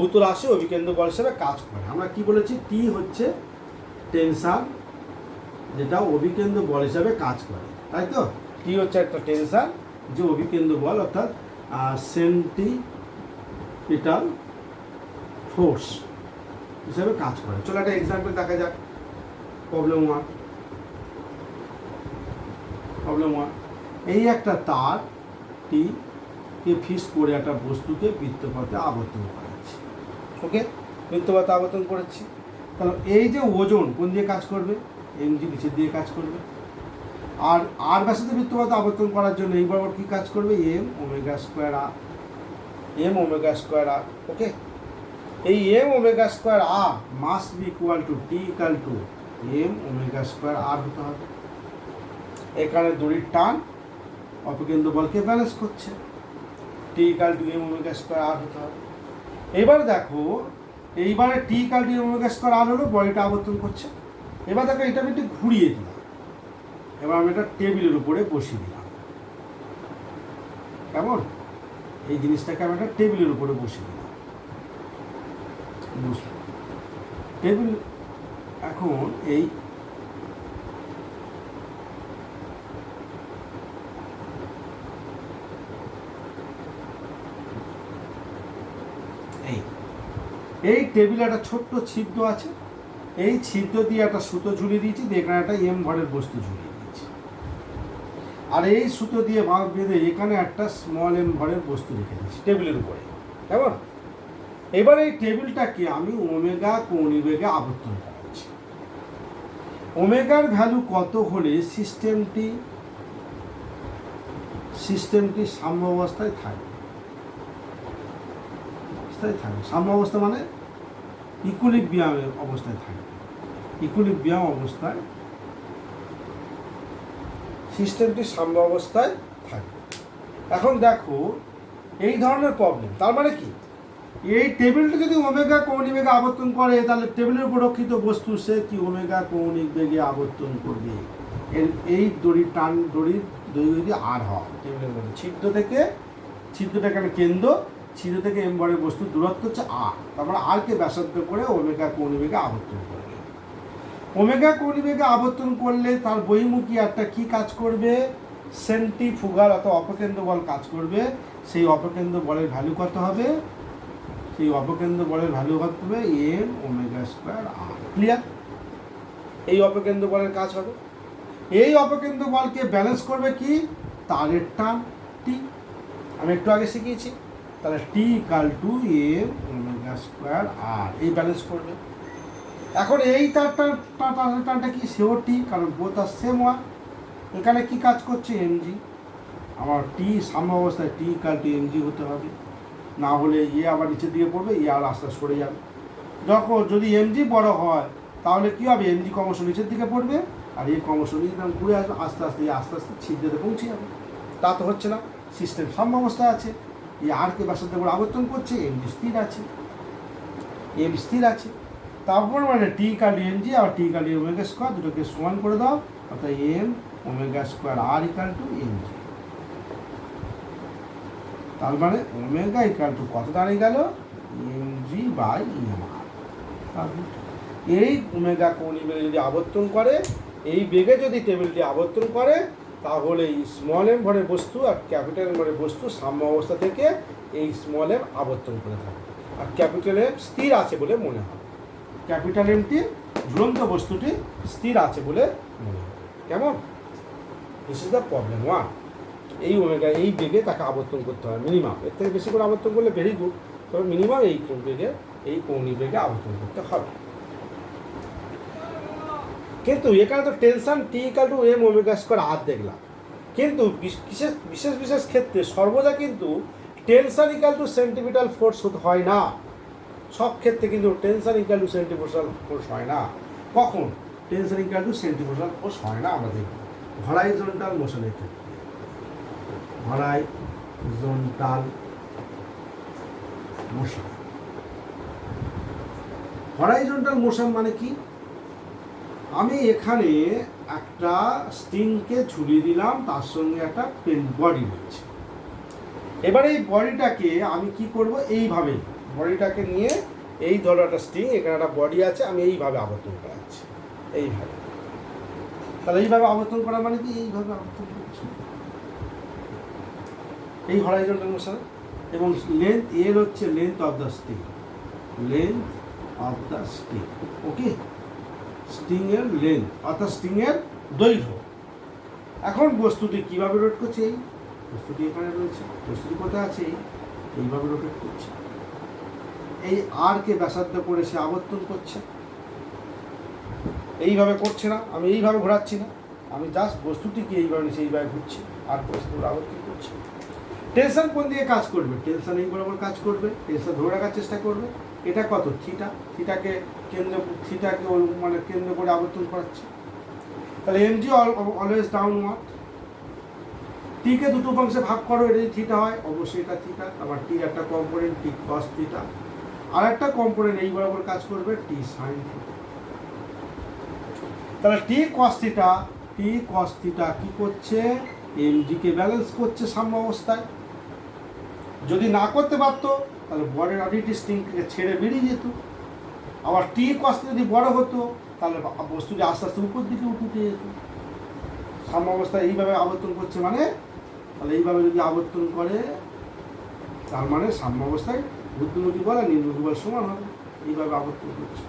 ভৌত রাশি অভিকেন্দ্র বল হিসেবে কাজ করে। আমরা কি বলেছি, টি হচ্ছে টেনশন যেটা অভিকেন্দ্র বল হিসাবে কাজ করে, তাই তো। টি হচ্ছে একটা টেনশন যে অভিকেন্দ্র বল অর্থাৎ সেন্টিপিটাল ফোর্স হিসাবে কাজ করে। চলো একটা এক্সাম্পল দেখা যাক। প্রবলেম ওয়ান, এই একটা তার টি কে ফিক্স করে একটা বস্তুকে বৃত্তপথে আবর্তন করাচ্ছি। ওকে, বৃত্তপথে আবর্তন করেছি। তাহলে এই যে ওজন কোন দিয়ে কাজ করবে, এমজি নিচের দিয়ে কাজ করবে। আর ব্যাসার্ধ বৃত্তপথে আবর্তন করার জন্য এই বরাবর কী কাজ করবে, M omega square R. Okay, এই M omega square R must be equal to T equal to M omega square R হতে হবে। এখানে দড়ির টান অপকেন্দ্র বলকে ব্যালেন্স করছে, T equal to M omega square R হতে হবে। এবার দেখো, এইবারে T equal to M omega square R হলো, বডিটা আবর্তন করছে। এবার দেখো এটা আমি একটু ঘুরিয়ে দিলাম, এবার আমি এটা টেবিলের উপরে বসিয়ে দিলাম। কেমন, এই জিনিসটাকে আমি একটা টেবিলের উপরে বসিয়ে দিলাম, বুঝলাম। টেবিল এখন এই টেবিলে একটা ছোট্ট ছিদ্র আছে, এই ছিদ্র দিয়ে একটা সুতো ঝুলিয়ে দিয়েছি, এখানে একটা এম ভরের বস্তু ঝুলিয়ে দিয়েছি। আর এই সুতো দিয়ে ভাগ বেঁধে এখানে একটা স্মল এম ভরের বস্তু রেখে দিয়েছি টেবিলের উপরে। কেমন, এবার এই টেবিলটাকে আমি ওমেগা কৌণিবেগে আবর্তন করাচ্ছি। ওমেগার ভ্যালু কত হলে সিস্টেমটি সাম্য অবস্থায় থাকবে। সাম্য অবস্থা মানে ইকুইলিব্রিয়াম অবস্থায় থাকবে। ইকুইলিব্রিয়াম অবস্থায় সিস্টেমটি সাম্য অবস্থায় থাকবে। এখন দেখো এই ধরনের প্রবলেম, তার মানে কি, এই টেবিলটা যদি ওমেগা কৌণিক বেগে আবর্তন করে, তাহলে টেবিলের উপর রক্ষিত বস্তু সে কি ওমেগা কৌণিক বেগে আবর্তন করবে। এই দড়ির দড়ি যদি আর হয় টেবিলের মধ্যে ছিদ্রটা এখানে কেন্দ্র, ছিদ্র থেকে এম ভরের বস্তুর দূরত্ব হচ্ছে আর, তারপরে আরকে ব্যাসার্ধ করে ওমেগা কৌণিক বেগে আবর্তন করবে। ওমেগা কৌণিক বেগে আবর্তন করলে তার বহির্মুখী একটা কি কাজ করবে, সেন্ট্রিফুগাল অথবা অপকেন্দ্র বল কাজ করবে। সেই অপকেন্দ্র বলের ভ্যালু কত হবে, সেই অপকেন্দ্র বলের ভ্যালু কত হবে, এম ওমেগা স্কোয়ার আর। ক্লিয়ার, এই অপকেন্দ্র বলের কাজ হবে। এই অপকেন্দ্র বলকে ব্যালেন্স করবে কি, তারের টান টি, আমি একটু আগে শিখিয়েছি। তাহলে T equal to M omega square R, এই ব্যালেন্স করবে। এখন এই টানটা কি, সেও টি, কারণ বোথ আর সেম ওয়ান। এখানে কি কাজ করছে, এমজি। আমার টি সাম্য অবস্থায় টি ইকাল টু এমজি হতে হবে, না হলে আবার নিচের দিকে পড়বে, আর আস্তে সরে যাবে। যদি এমজি বড় হয় তাহলে কি হবে, এমজি ক্রমশ নিচের দিকে পড়বে, আর ক্রমশ ঘুরে আসবে, আস্তে আস্তে ছিদ্রে পৌঁছে যাবে। তা তো হচ্ছে না, সিস্টেম সাম্য অবস্থায় আছে। আরকে ব্যাসার্ধ করে আবর্তন করছে, এমজি স্থির আছে। তারপর মানে টি ইকাল টু এমজি আর T equal to omega square, দুটোকে সমান করে দাও, অর্থাৎ M omega square R equal to MG. তার মানে ওমেগা ইকাল টু কত দাঁড়িয়ে গেল, এমজি বাই এমআর। এই ওমেগা কৌণিক বেগে যদি আবর্তন করে, এই বেগে যদি টেবিলটি আবর্তন করে, তাহলে এই স্মল এম ভরের বস্তু আর ক্যাপিটাল এম ভরের বস্তু সাম্য অবস্থা থেকে এই স্মল এম আবর্তন করে থাকে, আর ক্যাপিটাল এম স্থির আছে বলে মনে হয়। ক্যাপিটাল এমটি ঝুলন্ত বস্তুটি স্থির আছে বলে মনে হয়। কেমন, this is the problem one. এই ওমেগা এই বেগে তাকে আবর্তন করতে হয় মিনিমাম, এর থেকে বেশি করে আবর্তন করলে ভেরি গুড, তবে মিনিমাম এই কৌণিক বেগে আবর্তন করতে হবে। কিন্তু এখানে তো tension T equal to M omega square R দেখলাম, কিন্তু বিশেষ ক্ষেত্রে সর্বদা কিন্তু tension equal to centripetal force হয় না। সব ক্ষেত্রে কিন্তু tension equal to centripetal force হয় না। কখন tension equal to centripetal force হয় না, আমরা দেখব হরাইজন্টাল মোশনের ক্ষেত্রে। হরাইজন্টাল মোশন মানে কি, আমি এখানে একটা স্ট্রিংকে ঝুলিয়ে দিলাম, তার সঙ্গে একটা পেন বডি রয়েছে। এবার এই বডিটাকে আমি কি করব, এইভাবে বডিটাকে নিয়ে এই ধরো একটা স্ট্রিং, এখানে একটা বডি আছে, আমি এইভাবে আবর্তন করাচ্ছি, এইভাবে। তাহলে এইভাবে আবর্তন করা মানে কি, এইভাবে আবর্তন করছি এই হরাইজন্টাল মোশনে। এবং লেন্থ এর হচ্ছে length of the string, length of the string. Okay, স্ট্রিংয়ের লেন্থ অর্থাৎ স্ট্রিংয়ের দৈর্ঘ্য। এখন বস্তুটি কীভাবে রোটেট করছে, এই বস্তুটি এখানে রয়েছে, বস্তুটি কোথায় আছে, এইভাবে রোটেট করছে। এই আরকে ব্যাসার্ধ করে সে আবর্তন করছে, এইভাবে করছে না, আমি এইভাবে ঘোরাচ্ছি না, আমি জাস্ট বস্তুটিকে এইভাবে নিচে এইভাবে ঘুরছি, আর বস্তুর আবর্তন করছে। টেনশন কোন দিকে কাজ করবে, টেনশন এই বরাবর কাজ করবে, টেনশন ধরে রাখার চেষ্টা করবে। এটা কত, থিটা, থিটাকে মানে কেন্দ্র করে আবর্তন করাচ্ছে। তাহলে এমজি অলওয়েজ ডাউনওয়ার্ড। টিকে দুটো অংশে ভাগ করো, এটা যদি থিটা হয় অবশ্যই এটা থিটা। আবার টি একটা কম্পোনেন্ট টি কস থিটা, আর একটা কম্পোনেন্ট এই বরাবর কাজ করবে টি সাইন থিটা। তাহলে টি কস থিটা কি করছে, এমজিকে ব্যালেন্স করছে সাম্য অবস্থায়। যদি না করতে পারতো তাহলে বডের অডিটি স্ট্রিংকে ছেড়ে বেরিয়ে যেত। আবার টি কস যদি বড় হতো তাহলে বস্তুটি আস্তে আস্তে উপর দিকে উঠে যেত। সাম্য অবস্থায় এইভাবে আবর্তন করছে মানে, তাহলে এইভাবে যদি আবর্তন করে তার মানে সাম্য অবস্থায় ঊর্ধ্বমুখী বল আর নিম্নমুখী বল সমান হবে, এইভাবে আবর্তন করছে।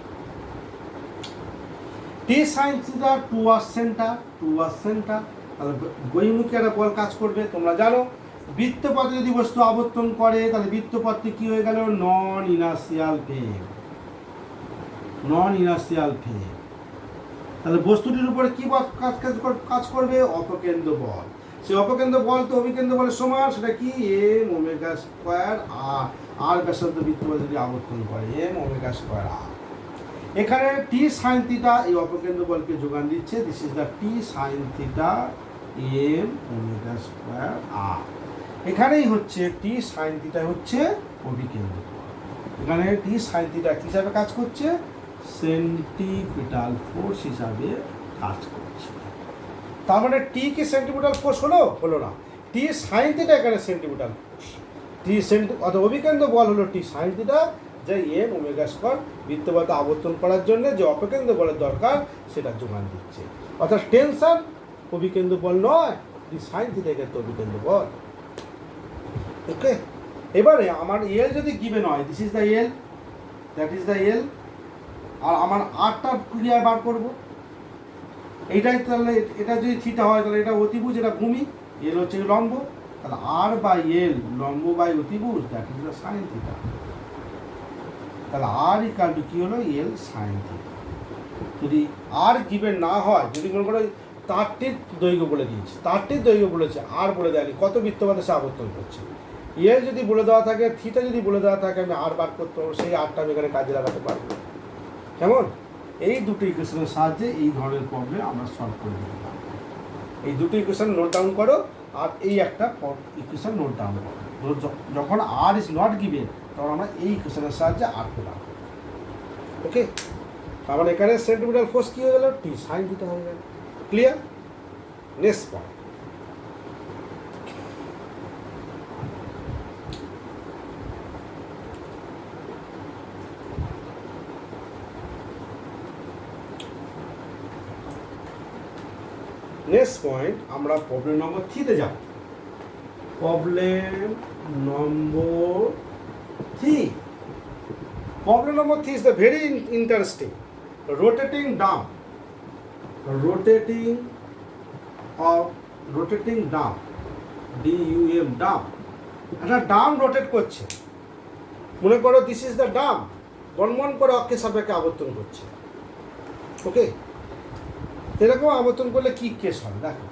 টি সাইন থিটা টুয়ার্ডস সেন্টার, তাহলে বহির্মুখী একটা বল কাজ করবে। তোমরা জানো বৃত্তপথে যদি বস্তু আবর্তন করে তাহলে বৃত্তপথটি কি হয়ে গেল, নন ইনার্সিয়াল ফ্রেম। তাহলে বস্তুটির উপরে কি কাজ করবে, অপকেন্দ্র বল। সেই অপকেন্দ্র বল তো অভিকেন্দ্র বলের সমান, সেটা কি এম ওমেগা স্কোয়ার আর ব্যাসার্ধ বৃত্তপথে যদি আবর্তন করে এম ওমেগা স্কোয়ার আর। এখানে টি সাইন থিটা এই অপকেন্দ্র বলকে যোগান দিচ্ছে, this is the T sine theta M omega square R. এখানেই হচ্ছে টি সাইন থিটা হচ্ছে অভিকেন্দ্র বল। এখানে টি সাইন থিটা কী হিসাবে কাজ করছে, সেন্টিপিটাল ফোর্স হিসাবে কাজ করছে। তার মানে টি কি সেন্টিপিটাল ফোর্স হলো না, টি সাইন থিটা এখানে সেন্টিপিটাল ফোর্স। অর্থাৎ অভিকেন্দ্র বল হলো টি সাইন থিটা, যে এম ওমেগা স্কোয়ার বৃত্তপথে আবর্তন করার জন্য যে অপকেন্দ্র বলের দরকার সেটা যোগান দিচ্ছে। অর্থাৎ টেনশন অভিকেন্দ্র বল নয়, টি সাইন থিটা কিন্তু অভিকেন্দ্র বল। ওকে, এবারে আমার এল যদি গিভেন হয়, this is the L, that is the L, আর আমার আরটা ক্লিয়ার বার করবো। এইটাই তাহলে এটা যদি থিটা হয় তাহলে এটা অতিভুজ, এটা ভূমি, এল হচ্ছে লম্ব, তাহলে আর বাই এল লম্ব বাই অতিভুজ, that is the sine theta. তাহলে আর ইকাল টু কী হলো, এল সাইন থিটা। যদি আর গিভেন না হয়, যদি মনে করো তারটির দৈর্ঘ্য বলে দিয়েছে, তারটির দৈর্ঘ্য বলেছে, আর বলে দেয়নি কত বৃত্তপথে সে আবর্তন করছে, এল যদি বলে দেওয়া থাকে, থিটা যদি বলে দেওয়া থাকে, আমি আর বার করতে পারবো, সেই আরটা আমি এখানে কাজে লাগাতে পারবো। কেমন? এই দুটো ইকুয়েশনের সাহায্যে এই ধরনের প্রবলেম আমরা সলভ করে দিতে পারবো। এই দুটো ইকুয়েশন নোট ডাউন করো, আর এই একটা ইকুয়েশন নোট ডাউন করো। যখন আর ইজ নট গিভেন তখন আমরা এই ইকুয়েশনের সাহায্যে আর পেলাম। ওকে, তার মানে এখানে সেন্টিমিটার ফোর্স কী হয়ে গেল, টি সাইন থিটা হয়ে গেল। ক্লিয়ার? নেক্সট পয়েন্ট, আমরা প্রবলেম নম্বর 3-তে যাব। Problem number 3 is the very interesting. Rotating dump, DUM dump, একটা ডাম রোটেট করছে। মনে করো দিস ইজ দ্য ডাম, বনবন করে অক্ষের সাপেক্ষে আবর্তন করছে। ওকে, এরকম আবর্তন করলে কি কেস হবে দেখো।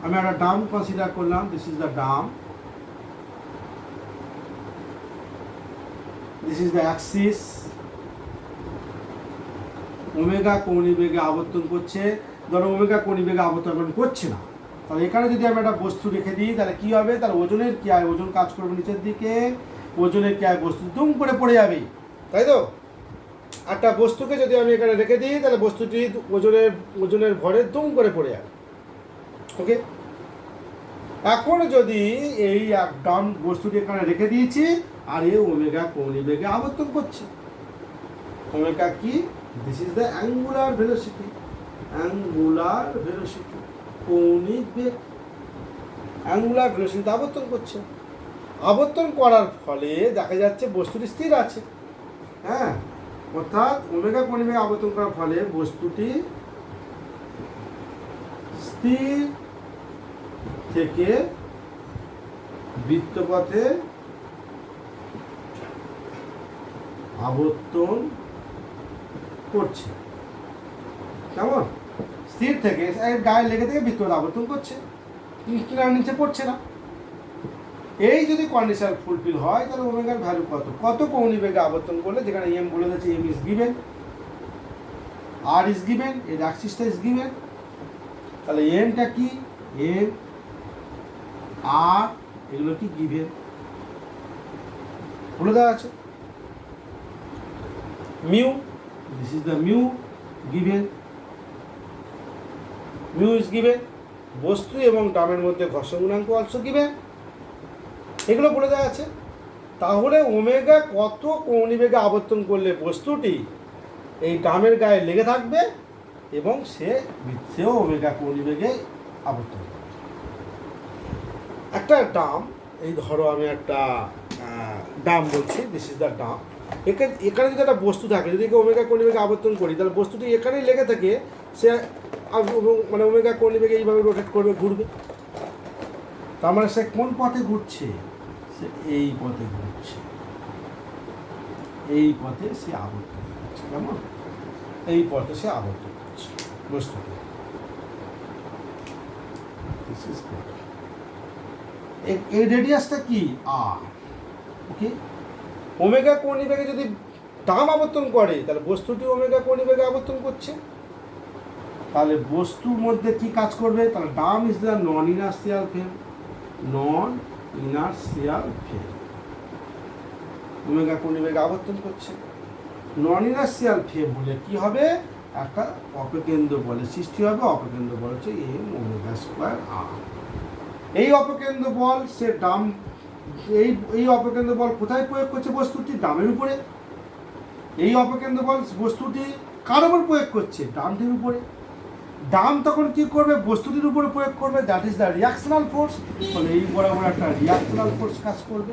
আমি একটা ডাম কনসিডার করলাম, this is the Dam, this is the Axis, omega কৌণিক বেগে আবর্তন করছে। ধরো ওমেগা কৌণিক বেগে আবর্তন করছে না, তাহলে এখানে যদি আমি একটা বস্তু রেখে দিই তাহলে কী হবে, তার ওজনের কী হয়, ওজন কাজ করবে নিচের দিকে, ওজনের কী হয়, বস্তু দুম করে পড়ে যাবে, তাই তো। একটা বস্তুকে যদি আমি এখানে রেখে দিই তাহলে বস্তুটি ওজনের ভরে দুম করে পড়ে যাবে। ওকে, এখন যদি এই ডাম বস্তুটি এখানে রেখে দিয়েছি, আর এ ওমেগা কৌণিক বেগে আবর্তন করছে। ওমেগা কি? This is the angular velocity, angular velocity, কৌণিক বেগ, অ্যাঙ্গুলার ভেলোসিটি আবর্তন করছে। আবর্তন করার ফলে দেখা যাচ্ছে বস্তুটি স্থির আছে। হ্যাঁ, অর্থাৎ ওমেগা কৌণিক বেগে আবর্তন করার ফলে বস্তুটি স্থির থেকে বৃত্তপথে আবর্তন করছে। কেমন? স্থির থেকে গায়ে লেগে থেকে বৃত্তপথে আবর্তন করছে, নিচে পড়ছে না। এই যদি কন্ডিশন ফুলফিল হয় তাহলে ওমেগার ভ্যালু কত? কত কৌণিক বেগে আবর্তন করলে, যেখানে এম বলে দিচ্ছে, M is given, R is given, এর অ্যাক্সিসটা ইজ গিভেন। তাহলে এমটা কি? এম আর এগুলো কি গিভেন বলে দেওয়া আছে। Mu, this is the mu given, mu is given. বস্তু এবং ডামের মধ্যে ঘর্ষণ গুণাঙ্ক অলসো গিভেন, এগুলো বলে দেওয়া আছে। তাহলে ওমেগা কত কৌণিক বেগে আবর্তন করলে বস্তুটি এই ডামের গায়ে লেগে থাকবে এবং সেও ওমেগা কৌণিক বেগে আবর্তন করবে। একটা ডাম, এই ধরো আমি একটা ডাম বলছি, দিস ইজ দ্য ডাম। এখানে যদি একটা বস্তু থাকে, যদি ওমেগা কৌণিক বেগে আবর্তন করি, তাহলে বস্তুটি এখানেই লেগে থাকে, সে মানে ওমেগা কৌণিক বেগে এইভাবে রোটেট করবে, ঘুরবে। তার মানে সে কোন পথে ঘুরছে? সে এই পথে ঘুরছে, এই পথে সে আবর্তন করছে। কেমন? এই পথে সে আবর্তন করছে বস্তুটি। এই রেডিয়াসটা কি? আর। ওকে, ওমেগা কৌণিক বেগে যদি ডাম আবর্তন করে তাহলে বস্তুটি ওমেগা কৌণিক বেগে আবর্তন করছে। তাহলে বস্তুর মধ্যে কি কাজ করবে? তাহলে Dam is the non inertial frame, non inertial frame, omega কৌণিক বেগে আবর্তন করছে। নন ইনার্সিয়াল ফ্রেম হলে কি হবে? একটা অপকেন্দ্র বলের সৃষ্টি হবে। অপকেন্দ্র বল হচ্ছে এম ওমেগা স্কোয়ার আর। এই অপকেন্দ্র বল সে ডাম, এই অপকেন্দ্র বল কোথায় প্রয়োগ করছে? বস্তুটি ডামের উপরে। এই অপকেন্দ্র বল বস্তুটি কার উপর প্রয়োগ করছে? ডামটির উপরে। ডাম তখন কি করবে? বস্তুটির উপরে প্রয়োগ করবে, that is the reactional force. ফলে এই বরাবর একটা রিয়াকশনাল ফোর্স কাজ করবে।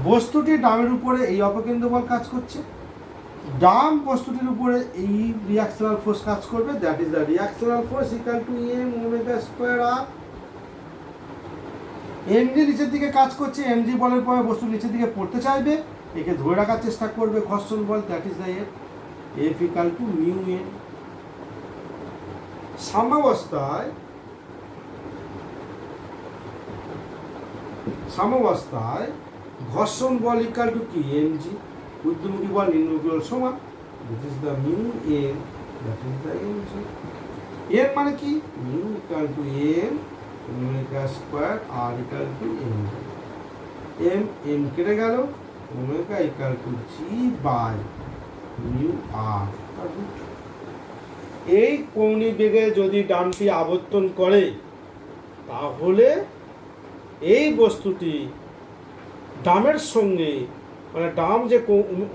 বস্তুটি ডামের উপরে এই অপকেন্দ্র বল কাজ করছে, ডাম বস্তুটির উপরে এই রিয়াকশনাল ফোর্স কাজ করবে, that is the reactional force equal to M omega square R. MG নিচের দিকে কাজ করছে, এমজি বলের পরে বস্তু নিচের দিকে পড়তে চাইবে, একে ধরে রাখার চেষ্টা করবে ঘর্ষণ বল, that is the F, F equal to mu N. সাম্যাবস্থায় ঘর্ষণ বল ইকুয়াল টু কি? এমজি। ঊর্ধ্বমুখী বল নিম্নমুখী বল সমান, this is the mu N, that is the MG. N মানে কি? Mu equal to M omega square R equal to M. M কেটে গেল, omega equal to G by mu R. এই কৌণিক বেগে যদি ডামটি আবর্তন করে তাহলে এই বস্তুটি ডামের সঙ্গে, মানে ডাম যে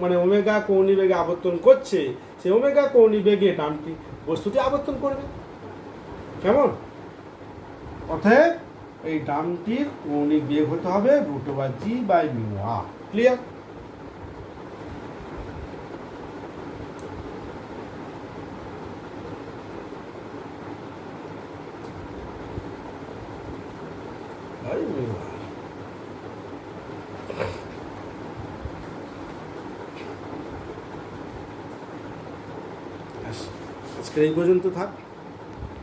মানে ওমেগা কৌণিক বেগে আবর্তন করছে, সে ওমেগা কৌণিক বেগে ডামটি বস্তুটি আবর্তন করবে। কেমন? অতএব এই ডামটির কৌণিক বেগ হতে হবে √g/μ r। ক্লিয়ার? আজকে এই পর্যন্ত থাক।